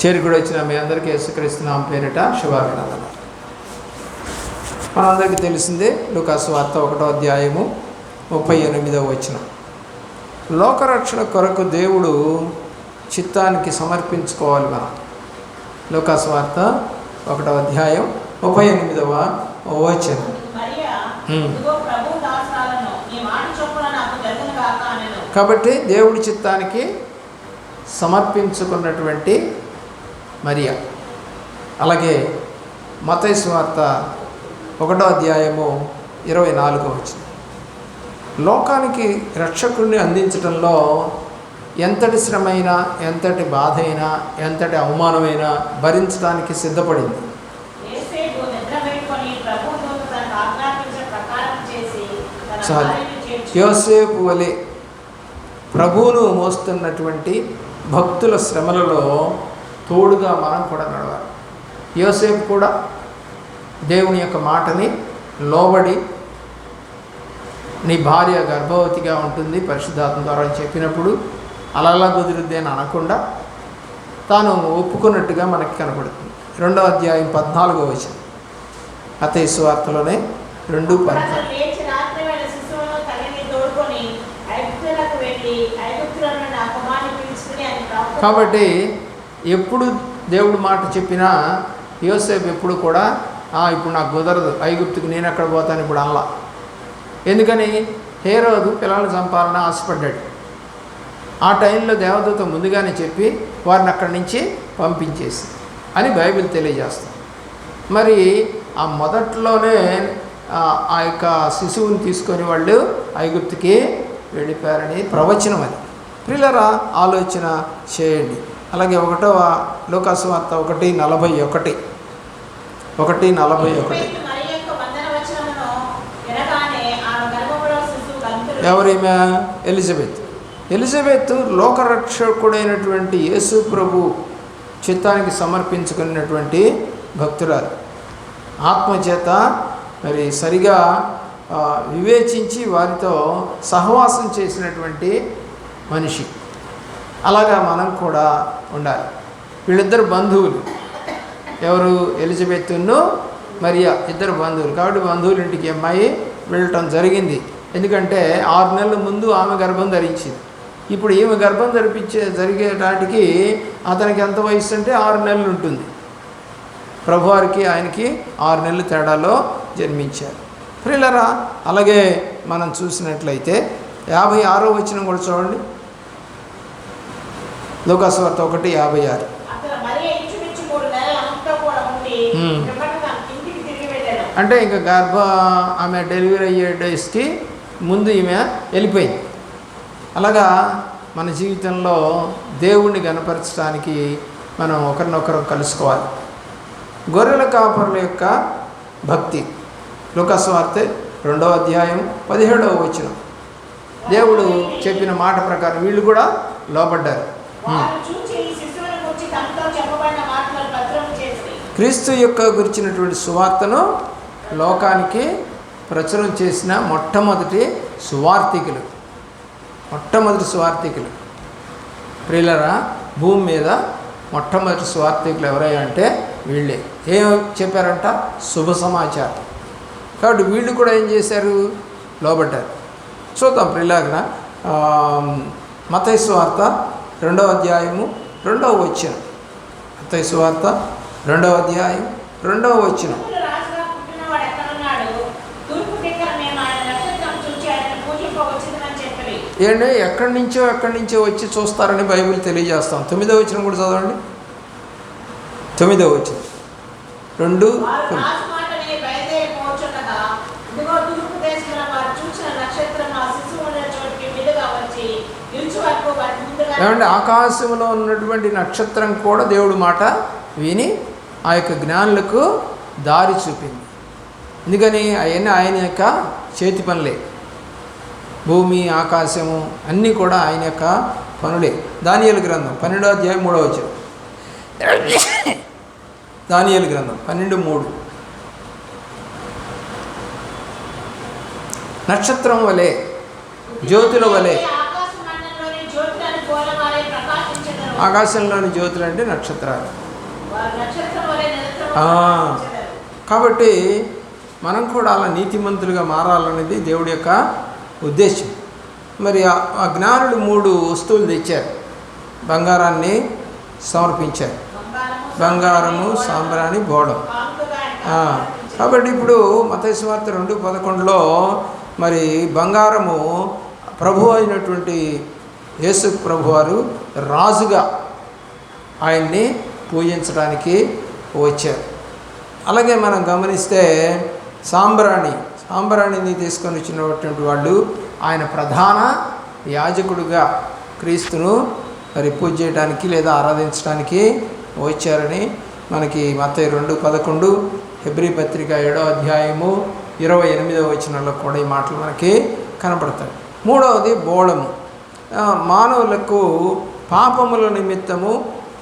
చేరుకుడి వచ్చిన మీ అందరికీ యేసుక్రీస్తు నామం పేరిట శుభాభినందనలు. మనందరికీ తెలిసిందే లూకాసు వార్త 1వ అధ్యాయము 38వ వచనం. లోకరక్షణ కొరకు దేవుడు చిత్తానికి సమర్పించుకోవాలి. మనం లూకాసు వార్త 1వ అధ్యాయం 38వ వచనం. కాబట్టి దేవుడి చిత్తానికి సమర్పించుకున్నటువంటి మరియా. అలాగే మత్తయి సువార్త 1వ అధ్యాయము 24వ వచనం. లోకానికి రక్షకుడిని అందించడంలో ఎంతటి శ్రమైనా, ఎంతటి బాధ అయినా, ఎంతటి అవమానమైనా భరించడానికి సిద్ధపడింది. యోసేపు వలె ప్రభువును మోస్తున్నటువంటి భక్తుల శ్రమలలో తోడుగా మనం కూడా నడవాలి. యోసేపు కూడా దేవుని యొక్క మాటని లోబడి, నీ భార్య గర్భవతిగా ఉంటుంది పరిశుద్ధాత్మ ద్వారా చెప్పినప్పుడు అలా కుదురుద్ది అని అనకుండా తాను ఒప్పుకున్నట్టుగా మనకి కనబడుతుంది. 2వ అధ్యాయం 14వ వచనం. మత్తయి సువార్తలోనే 2:14. కాబట్టి ఎప్పుడు దేవుడు మాట చెప్పినా యోసేపు ఎప్పుడు కూడా ఇప్పుడు నాకు కుదరదు, ఐగుప్తుకు నేను ఎక్కడ పోతాను ఇప్పుడు అనలా. ఎందుకని? హేరోదు పిల్లలు చంపాలని ఆశపడ్డాడు. ఆ టైంలో దేవదూత ముందుగానే చెప్పి వారిని అక్కడి నుంచి పంపించేసి అని బైబిల్ తెలియజేస్తాం. మరి ఆ మొదట్లోనే ఆ యొక్క శిశువుని తీసుకొని వాళ్ళు ఐగుప్తుకి వెళ్ళిపోయారని ప్రవచనం. అది ప్రియులారా ఆలోచన చేయండి. అలాగే 1వ లూకాసు వార్త 1:41. ఎవరేమే? ఎలిజబెత్ లోకరక్షకుడైనటువంటి యేసు ప్రభు చిత్తానికి సమర్పించుకున్నటువంటి భక్తురాలు. ఆత్మచేత మరి సరిగా వివేచించి వారితో సహవాసం చేసినటువంటి మనిషి. అలాగా మనం కూడా ఉండాలి. వీళ్ళిద్దరు బంధువులు. ఎవరు? ఎలిజబెత్ను మరియా ఇద్దరు బంధువులు. కాబట్టి బంధువుల ఇంటికి అమ్మాయి వెళ్ళటం జరిగింది. ఎందుకంటే 6 నెలల ముందు ఆమె గర్భం ధరించింది. ఇప్పుడు ఈమె గర్భం జరిగేటానికి అతనికి ఎంత వయసు అంటే 6 నెలలు ఉంటుంది. ప్రభువారికి ఆయనకి 6 నెలలు తేడాలో జన్మించారు. ప్రియులారా అలాగే మనం చూసినట్లయితే 56వ వచనం కూడా చూడండి. లూకాసు వార్త 1:56. అంటే ఇంకా ఆమె డెలివరీ అయ్యే డేస్కి ముందు ఈమె వెళ్ళిపోయింది. అలాగా మన జీవితంలో దేవుణ్ణి గణపరచడానికి మనం ఒకరినొకరు కలుసుకోవాలి. గొర్రెల కాపరుల యొక్క భక్తి. లూకాసు వార్త 2వ అధ్యాయం 17వ వచనం. దేవుడు చెప్పిన మాట ప్రకారం వీళ్ళు కూడా లోబడ్డారు. క్రీస్తు యొక్క గురించినటువంటి సువార్తను లోకానికి ప్రచురం చేసిన మొట్టమొదటి సువార్థికులు. ప్రియులరా భూమి మీద మొట్టమొదటి సువార్థికులు ఎవరయ్యా అంటే వీళ్ళే. ఏం చెప్పారంట? శుభ సమాచారం. కాబట్టి వీళ్ళు కూడా ఏం చేశారు? లోబడ్డారు. చూద్దాం ప్రియులారా మత్తయి సువార్త 2వ అధ్యాయము 2వ వచనం. మత్తయి సువార్త 2వ అధ్యాయం 2వ వచనం. ఏంటి? ఎక్కడి నుంచో వచ్చి చూస్తారని బైబిల్ తెలియజేస్తాం. 9వ వచనం కూడా చదవండి. 9వ వచనం 2. ఏమంటే ఆకాశంలో ఉన్నటువంటి నక్షత్రం కూడా దేవుడి మాట విని ఆ యొక్క జ్ఞానులకు దారి చూపింది. ఎందుకని? అవన్నీ ఆయన యొక్క చేతి పనులే. భూమి, ఆకాశము అన్నీ కూడా ఆయన యొక్క పనులే. దానియేలు గ్రంథం 12వ అధ్యాయం 3వ వచనం. దానియేలు గ్రంథం 12:3. నక్షత్రం వలె, జ్యోతుల వలె ఆకాశంలోని జ్యోతులు అంటే నక్షత్రాలు. కాబట్టి మనం కూడా అలా నీతిమంతులుగా మారాలనేది దేవుడి యొక్క ఉద్దేశం. మరి ఆ జ్ఞానులు 3 వస్తువులు తెచ్చారు. బంగారాన్ని సమర్పించారు, బంగారము, సాంబ్రాణి, బోళం. కాబట్టి ఇప్పుడు మత్తయి సువార్త 2:11లో మరి బంగారము ప్రభు అయినటువంటి యేసు ప్రభువారు రాజుగా ఆయన్ని పూజించడానికి వచ్చారు. అలాగే మనం గమనిస్తే సాంబ్రాణిని తీసుకొని వచ్చినటువంటి వాళ్ళు ఆయన ప్రధాన యాజకుడుగా క్రీస్తును మరి పూజ చేయడానికి లేదా ఆరాధించడానికి వచ్చారని మనకి మత్తయి 2:11, హెబ్రీ పత్రిక 7వ అధ్యాయము 28వ వచనంలో కూడా ఈ మాటలు మనకి కనపడతాయి. 3వది బోళము. మానవులకు పాపముల నిమిత్తము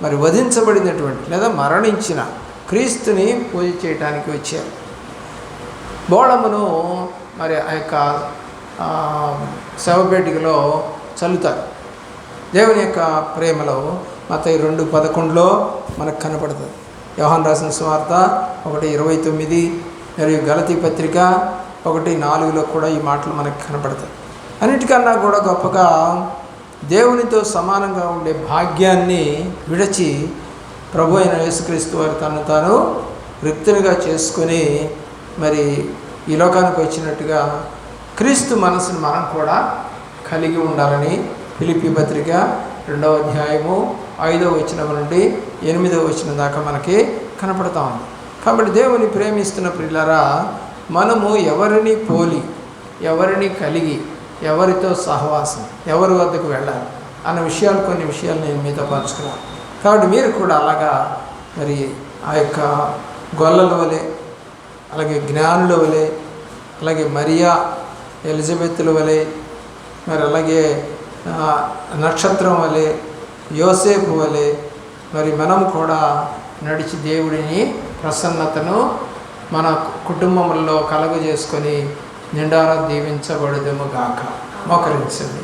మరి వధించబడినటువంటి లేదా మరణించిన క్రీస్తుని పూజ చేయడానికి వచ్చారు. బోళమును మరి ఆ యొక్క శవపేటికలో చల్లుతారు. దేవుని యొక్క ప్రేమలో మత్తయి 2:11లో మనకు కనపడుతుంది. యోహాను రాసిన సువార్త 1:29 మరియు గలతీ పత్రిక 1:4లో కూడా ఈ మాటలు మనకు కనపడతాయి. అన్నిటికన్నా కూడా గొప్పగా దేవునితో సమానంగా ఉండే భాగ్యాన్ని విడిచి ప్రభు అయిన యేసుక్రీస్తు వారు తాను రిక్తునిగా చేసుకొని మరి ఈ లోకానికి వచ్చినట్టుగా క్రీస్తు మనసును మనం కూడా కలిగి ఉండాలని ఫిలిప్పీ పత్రిక 2వ అధ్యాయము 5వ వచనం నుండి 8వ వచనం దాకా మనకి కనపడతా ఉంది. కాబట్టి దేవుని ప్రేమిస్తున్న ప్రియులారా, మనము ఎవరిని పోలి, ఎవరిని కలిగి, ఎవరితో సహవాసం, ఎవరి వద్దకు వెళ్ళాలి అన్న కొన్ని విషయాలు నేను మీతో పంచుకున్నాను. కాబట్టి మీరు కూడా అలాగా మరి ఆ యొక్క గొల్లల వలె, అలాగే జ్ఞానుల వలె, అలాగే మరియా ఎలిజబెత్తుల వలె, మరి అలాగే నక్షత్రం వలె, యోసేపు వలె మరి మనం కూడా నడిచి దేవుడిని ప్రసన్నతను మన కుటుంబంలో కలుగజేసుకొని నిండారా దీవించబడదుము గాక. మోకరించండి.